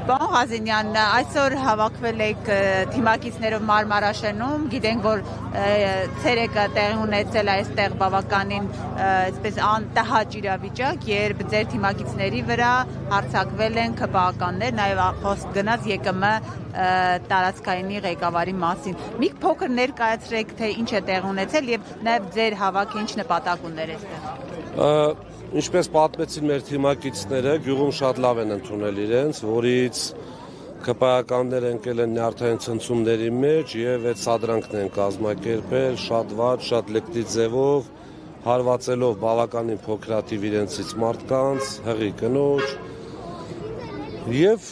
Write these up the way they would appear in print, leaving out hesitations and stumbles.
Պարոն Ղազենյան, այսօր հավաքվել եք թիմակիցներով Մարմարաշենում, գիտենք, որ ցերեկը տեղի ունեցել այստեղ բավականին այսպես անտահաճ իրավիճակ, երբ ձեր թիմակիցների վրա հարձակվել են ՔՊԱ-ականներ, նաև խոսք գնաց ԵԿՄ տարածքայինի ղեկավարի մասին։ Մի փոքր ներկայացրեք, թե ինչ է տեղի ունեցել եւ նաև ձեր հավաքը ինչ նպատակ ուներ այստեղ։ Ինչպես պատմեցին մեր թիմակիցները, գյուղում շատ լավ են ընդունել իրենց, որից ՔՊԱ-ականներ ընկել են նյարդային ցնցումների մեջ եւ այդ սադրանքն են կազմակերպել շատ վատ, շատ լկտի ձևով, հարվածելով բավականին փոքրաթիվ իրենցից մարդկանց, հղի կնոջ եւ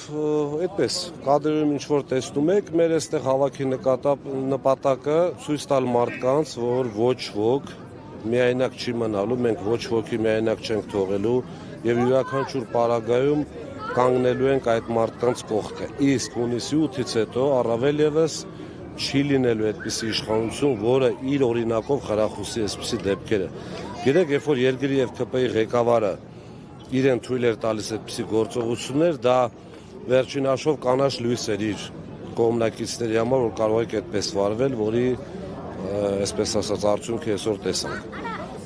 այդպես կադրում ինչ որ տեսնում եք, մեր այստեղ հավաքի նպատակը ցույց տալ մարդկանց, որ ոչ ոք միայնակ չի մնալու, մենք ոչ ոքի միայնակ չենք թողելու եւ յուրաքանչյուր պարագայում կանգնելու ենք այդ մարդկանց կողքը։ Իսկ հունիսի 8-ից հետո առավել եւս չի լինելու այդպիսի իշխանություն, որը իր օրինակով խրախուսի այսպիսի դեպքերը։ Գիտեք, երբ որ երկրի եւ ԿՊ-ի ղեկավարը իրեն թույլ էր տալիս այդպիսի գործողություններ, դա վերջին հաշվով կանաչ լույս էր իր կողմնակիցների համար, որ կարող եք այդպես վարվել, որի այսպես ասած արդյունքը այսօր տեսանք,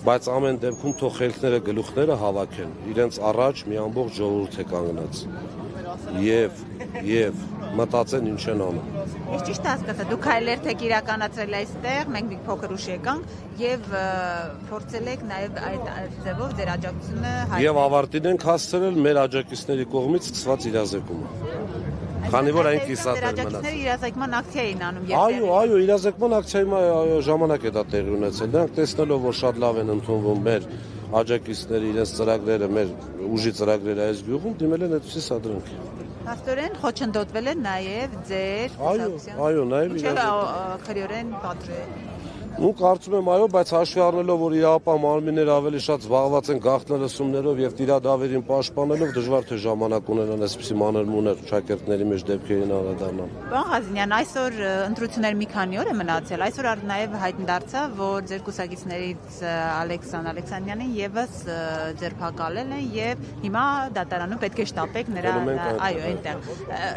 բայց ամեն դեպքում թող խելքները գլուխները հավաքեն, իրենց առաջ մի ամբողջ ժողովուրդ է կանգնած եւ մտածեն ինչ են անում։ Ես ճիշտ հասկացա, դուք հայլերթ եք իրականացրել այստեղ, մենք մի փոքր ուշ եկանք եւ փորձել եք նաեւ այդ ձևով ձեր աջակցությունը հայտնել։ Եվ ավարտին ենք հասցրել մեր աջակիցների կողմից սկսված իրազեկումը։ Քանի որ այն կիսատ էր մնաց։ Իրազեկման ակցիա էին անում Այո, իրազեկման ակցիայի ժամանակ է դա տեղի ունեցել։ Նրանք տեսնելով, որ շատ լավ են ընդունվում մեր աջակիցների իրենց ծրագրերը, մեր ուժի ծրագրերը այս գյուղում, դիմել են այդպիսի սադրանքի։ Հաստորեն խոչընդոտվել է նաև ձեր կուսակցության։ Այո, նաև քրեորեն պատրել։ Ու կարծում եմ այո, բայց հաշվի առնելով, որ իրապահ մարմինները ավելի շատ զբաղված են գաղտնալսումներով եւ տիրադավերին պաշտպանելով, դժվար թե ժամանակ ունենան այսպիսի մանր-մունր շակերտների մեջ դեպքերին անդրադառնալ։ Պարոն Ղազենյան, այսօր ընտրություններ մի քանի օր է մնացել, այսօր նաև հայտնի դարձավ, որ ձեր կուսակիցներից Ալեքսան Ալեքսանյանին եւս ձերբակալել են եւ հիմա դատարանում պետք է շտապեք նրա, այո, այնտեղ։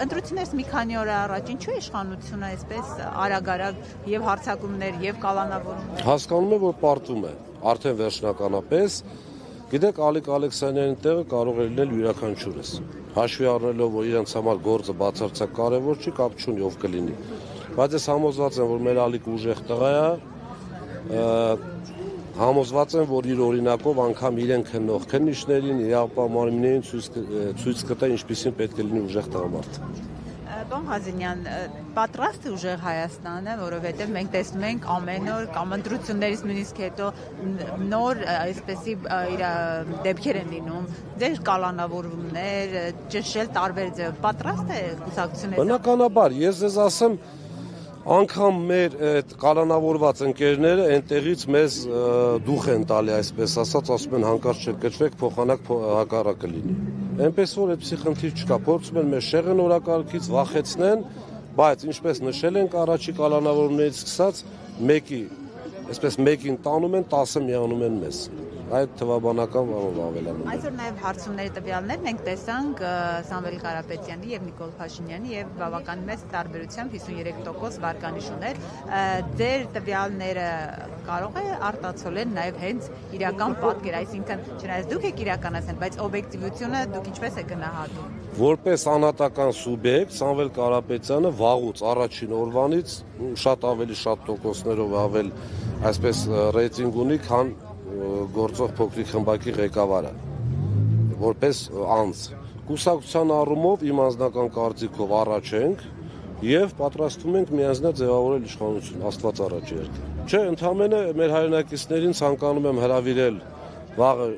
Ընտրություններից մի քանի օր առաջ ինչու իշխանությունը այսպես արագ-արագ եւ հարձակումներ եւ Հասկանում է, որ պարտվում է, արդեն վերջնականապես, գիտեք, Ալիկ Ալեքսանյանի տեղը կարող է լինել յուրաքանչյուրս, հաշվի առնելով, որ իրենց համար գործը բացարձակ կարևոր չի, կապ չունի ով կլինի, բայց ես համոզված եմ, որ մեր Ալիկ ուժեղ տղա է, համոզված եմ, որ իր օրինակով անգամ իրեն քննող քննիչներին, իրապահ մարմիններին ցույց կտա, ինչպիսին պետք է լինի ուժեղ տղամարդ։ Պարոն Ղազենյան, պատրաստ է ուժեղ Հայաստանը, որովհետև մենք տեսնում ենք ամեն օր կամ ընտրություններից նույնիսկ հետո նոր այսպեսի դեպքեր են լինում, ձեր կալանավորումներ, ճնշել տարբեր ձև, պատրաստ է կուսակցությունը։ Բնականաբար, ես ձեզ ասեմ, անգամ մեր այդ կալանավորված ընկերները այնտեղից մեզ դուխ են տալի, այսպես ասած, ասում են հանկարծ չկճվեք, փոխանակ հակառակը լինի։ Այնպես որ այդպիսի խնդիր չկա, փորձում են մեզ շեղեն օրակարգից վախեցնեն, բայց ինչպես նշել ենք առաջի կալանավորումներից սկսած, մեկին տանում են, 10-ը միանում են մեզ։ Այդ թվաբանական ավելանում։ Այսօր նաև հարցումների տվյալներ մենք տեսանք Սամվել Կարապետյանի եւ Նիկոլ Փաշինյանի եւ բավական մեծ տարբերությամբ 53% վարկանիշ ուներ։ Ձեր տվյալները կարող է արտացոլել նաև հենց իրական պատկեր, այսինքն չնայած դուք եք իրականացնել, բայց օբյեկտիվությունը դուք ինչպես եք գնահատում։ Որպես անհատական սուբյեկտ Սամվել Կարապետյանը վաղուց առաջին օրվանից շատ տոկոսներով ավել այսպես ռեյտինգ ունի, քան գործող փոքրիկ խմբակի ղեկավարը, որպես անձ։ Կուսակցության առումով իմ անձնական կարծիքով առաջ ենք եւ պատրաստվում ենք միանձնյա ձևավորել իշխանություն, Աստված առաջ երկը։ Չէ, ընդհանրապես մեր հայրենակիցներին ցանկանում եմ հրավիրել վաղը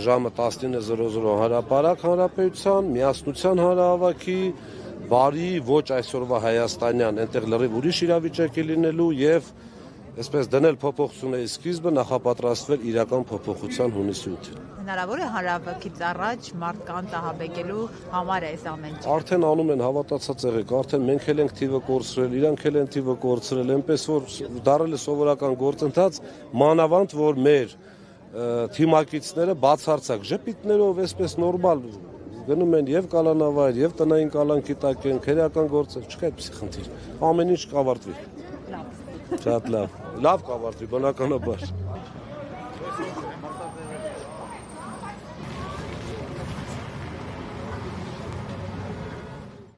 ժամը 19:00 հրապարակ հանրապետության, միասնության հանրահավաքի, բարի ոչ այսօրվա հայաստանյան, այնտեղ լրիվ ուրիշ իրավիճակ է լինելու եւ այսպես դնել փոփոխությունների սկիզբը, նախապատրաստվել իրական փոփոխության հունիսի 8-ին։ Հնարավոր է հանրահավաքից առաջ մարդկանց ահաբեկելու համար այս ամեն ինչը։ Արդեն անում են, հավատացած եղեք, արդեն մենք էլ ենք թիվը կորցրել, իրանք էլ են թիվը կորցրել, այնպես որ դարել է սովորական գործընթաց, մանավանդ որ մեր թիմակիցները բացարձակ ժպիտներով, այսպես նորմալ Գնում են եւ կալանավայր, եւ տնային կալանքի տակ են, քերական գործեր, չկա այդպիսի խնդիր։ Ամեն ինչ կավարտվի։ Շատ լավ։ Լավ կավարտվի, բնականաբար։